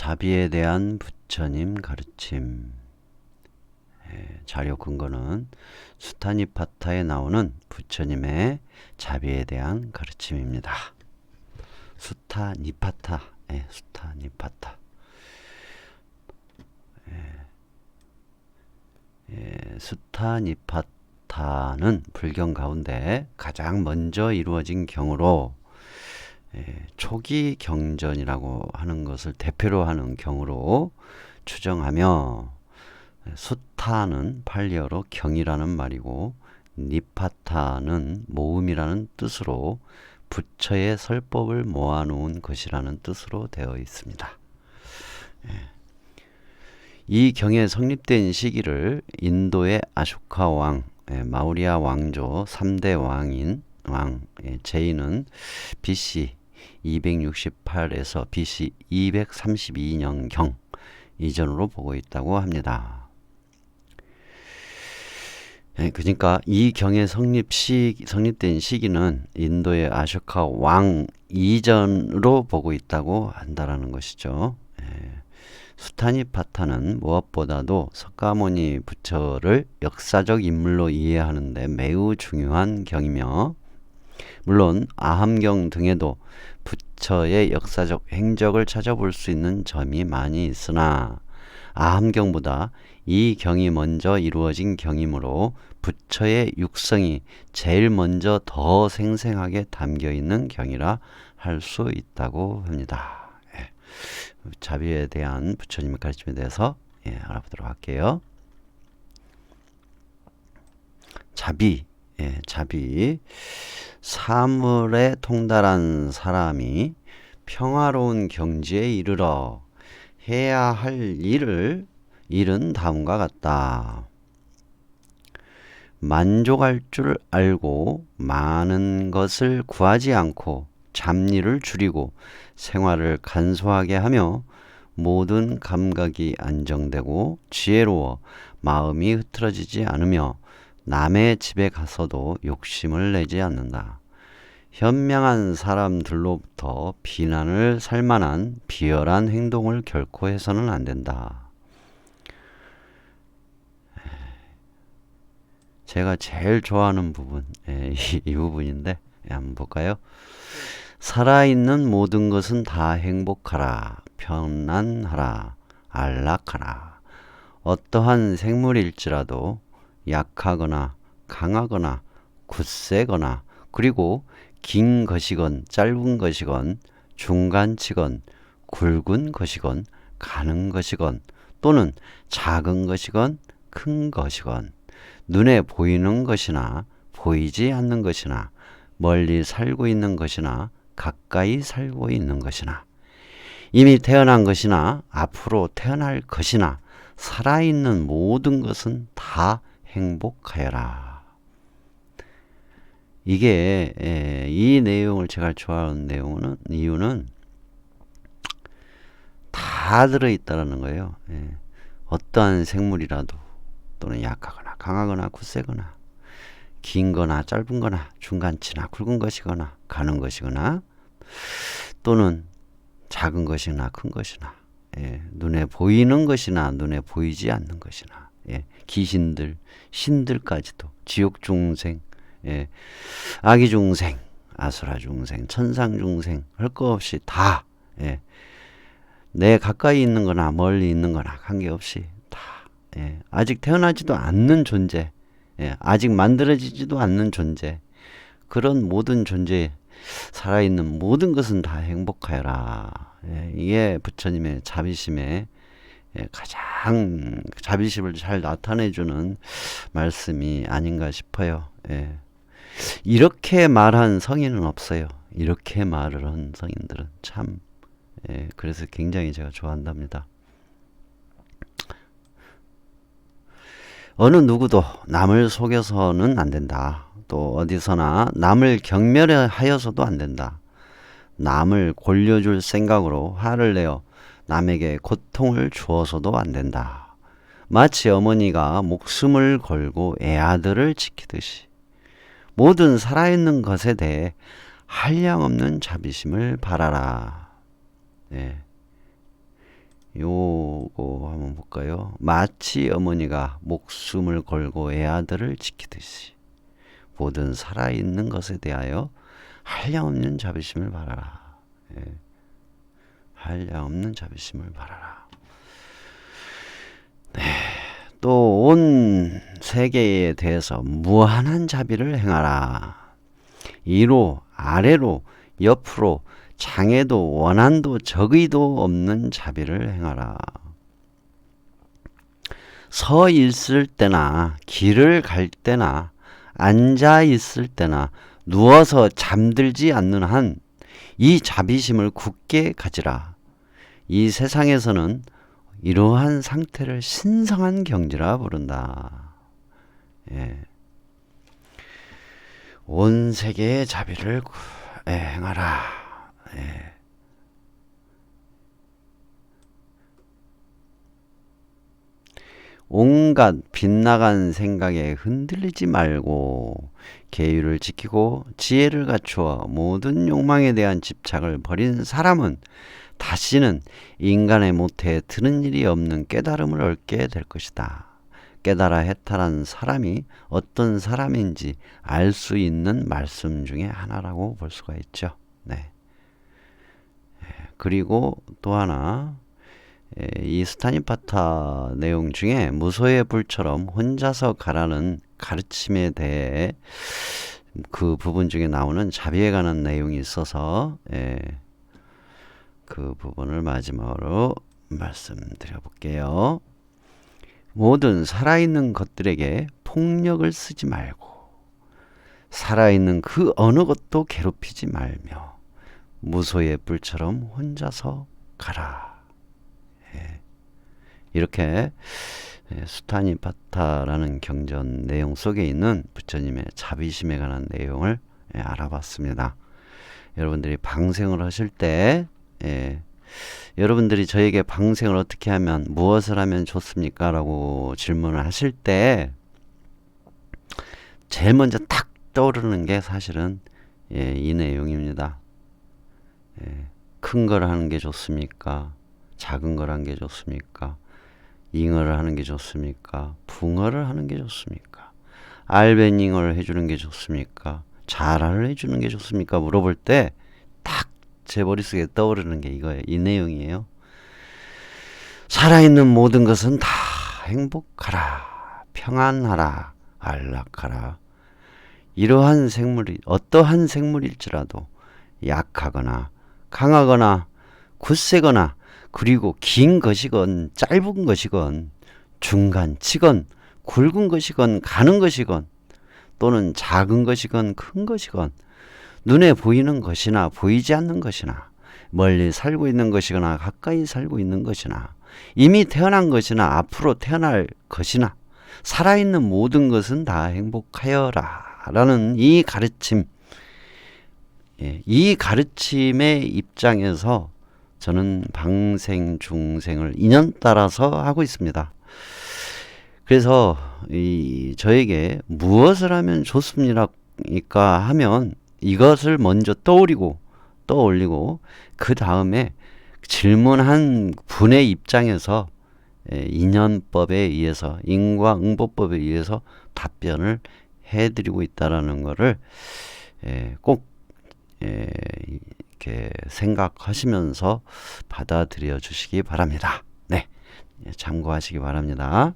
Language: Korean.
자비에 대한 부처님 가르침. 자료 근거는 수타니파타에 나오는 부처님의 자비에 대한 가르침입니다. 수타니파타, 수타니파타. 수타니파타는 불경 가운데 가장 먼저 이루어진 경으로 초기 경전이라고 하는 것을 대표로 하는 경으로 추정하며, 수타는 팔리어로 경이라는 말이고 니파타는 모음이라는 뜻으로 부처의 설법을 모아놓은 것이라는 뜻으로 되어 있습니다. 이 경에 성립된 시기를 인도의 아쇼카 왕, 마우리아 왕조 3대 왕인 제이는 BC 268에서 BC 232년경 이전으로 보고 있다고 합니다. 그러니까 이 경의 성립된 시기는 인도의 아쇼카 왕 이전으로 보고 있다고 한다라는 것이죠. 수타니파타는 무엇보다도 석가모니 부처를 역사적 인물로 이해하는데 매우 중요한 경이며, 물론 아함경 등에도 부처의 역사적 행적을 찾아볼 수 있는 점이 많이 있으나 아함경보다 이 경이 먼저 이루어진 경이므로 부처의 육성이 제일 먼저 더 생생하게 담겨있는 경이라 할 수 있다고 합니다. 자비에 대한 부처님의 가르침에 대해서 알아보도록 할게요. 자비. 사물에 통달한 사람이 평화로운 경지에 이르러 해야 할 일은 다음과 같다. 만족할 줄 알고 많은 것을 구하지 않고 잡일을 줄이고 생활을 간소하게 하며 모든 감각이 안정되고 지혜로워 마음이 흐트러지지 않으며 남의 집에 가서도 욕심을 내지 않는다. 현명한 사람들로부터 비난을 살 만한 비열한 행동을 결코 해서는 안 된다. 제가 제일 좋아하는 부분, 이 부분인데 한번 볼까요? 살아있는 모든 것은 다 행복하라, 편안하라, 안락하라. 어떠한 생물일지라도 약하거나 강하거나 굳세거나, 그리고 긴 것이건 짧은 것이건 중간치건 굵은 것이건 가는 것이건 또는 작은 것이건 큰 것이건, 눈에 보이는 것이나 보이지 않는 것이나 멀리 살고 있는 것이나 가까이 살고 있는 것이나 이미 태어난 것이나 앞으로 태어날 것이나 살아있는 모든 것은 다 행복하여라. 이게 이 내용을 제가 좋아하는 이유는 다 들어있다는 거예요. 어떠한 생물이라도 또는 약하거나 강하거나 굳세거나 긴거나 짧은거나 중간치나 굵은 것이거나 가는 것이거나 또는 작은 것이나 큰 것이나, 눈에 보이는 것이나 눈에 보이지 않는 것이나, 귀신들, 신들까지도, 지옥 중생, 아기 중생, 아수라 중생, 천상 중생 할 거 없이 다, 내 가까이 있는 거나 멀리 있는 거나 관계없이 다, 아직 태어나지도 않는 존재, 아직 만들어지지도 않는 존재, 그런 모든 존재, 살아있는 모든 것은 다 행복하여라. 이게 부처님의 자비심의 가장 자비심을 잘 나타내주는 말씀이 아닌가 싶어요. 이렇게 말한 성인은 없어요. 이렇게 말을 한 성인들은 참, 그래서 굉장히 제가 좋아한답니다. 어느 누구도 남을 속여서는 안 된다. 또 어디서나 남을 경멸하여서도 안 된다. 남을 골려줄 생각으로 화를 내어 남에게 고통을 주어서도 안 된다. 마치 어머니가 목숨을 걸고 애아들을 지키듯이 모든 살아있는 것에 대해 한량없는 자비심을 바라라. 요거 한번 볼까요? 마치 어머니가 목숨을 걸고 애아들을 지키듯이 모든 살아있는 것에 대하여 한량없는 자비심을 바라라. 예. 한량없는 자비심을 바라라. 네. 또 온 세계에 대해서 무한한 자비를 행하라. 위로 아래로 옆으로 장애도 원한도 적의도 없는 자비를 행하라. 서 있을 때나 길을 갈 때나 앉아 있을 때나 누워서 잠들지 않는 한 이 자비심을 굳게 가지라. 이 세상에서는 이러한 상태를 신성한 경지라 부른다. 예. 온 세계의 자비를 행하라. 예. 온갖 빗나간 생각에 흔들리지 말고 계율을 지키고 지혜를 갖추어 모든 욕망에 대한 집착을 버린 사람은 다시는 인간의 모태에 드는 일이 없는 깨달음을 얻게 될 것이다. 깨달아 해탈한 사람이 어떤 사람인지 알 수 있는 말씀 중에 하나라고 볼 수가 있죠. 네. 그리고 또 하나, 이 스타니파타 내용 중에 무소의 불처럼 혼자서 가라는 가르침에 대해 그 부분 중에 나오는 자비에 관한 내용이 있어서 그 부분을 마지막으로 말씀드려 볼게요. 모든 살아있는 것들에게 폭력을 쓰지 말고 살아있는 그 어느 것도 괴롭히지 말며 무소의 뿔처럼 혼자서 가라. 이렇게 수타니파타라는 경전 내용 속에 있는 부처님의 자비심에 관한 내용을 알아봤습니다. 여러분들이 방생을 하실 때 여러분들이 저에게 방생을 어떻게 하면 무엇을 하면 좋습니까? 라고 질문을 하실 때 제일 먼저 딱 떠오르는 게 사실은 이 내용입니다. 큰 걸 하는 게 좋습니까? 작은 걸 하는 게 좋습니까? 잉어를 하는 게 좋습니까? 붕어를 하는 게 좋습니까? 알베닝어를 해주는 게 좋습니까? 자라를 해주는 게 좋습니까? 물어볼 때 딱 제 머릿속에 떠오르는 게 이거예요. 이 내용이에요. 살아있는 모든 것은 다 행복하라, 평안하라, 안락하라. 이러한 생물이 어떠한 생물일지라도 약하거나 강하거나 굳세거나 그리고 긴 것이건 짧은 것이건 중간치건 굵은 것이건 가는 것이건 또는 작은 것이건 큰 것이건 눈에 보이는 것이나 보이지 않는 것이나 멀리 살고 있는 것이거나 가까이 살고 있는 것이나 이미 태어난 것이나 앞으로 태어날 것이나 살아있는 모든 것은 다 행복하여라 라는 이 가르침, 이 가르침의 입장에서 저는 방생, 중생을 인연 따라서 하고 있습니다. 그래서 저에게 무엇을 하면 좋습니까 하면 이것을 먼저 떠올리고 그 다음에 질문한 분의 입장에서 인연법에 의해서 인과응보법에 의해서 답변을 해드리고 있다라는 것을 꼭 이렇게 생각하시면서 받아들여 주시기 바랍니다. 네, 참고하시기 바랍니다.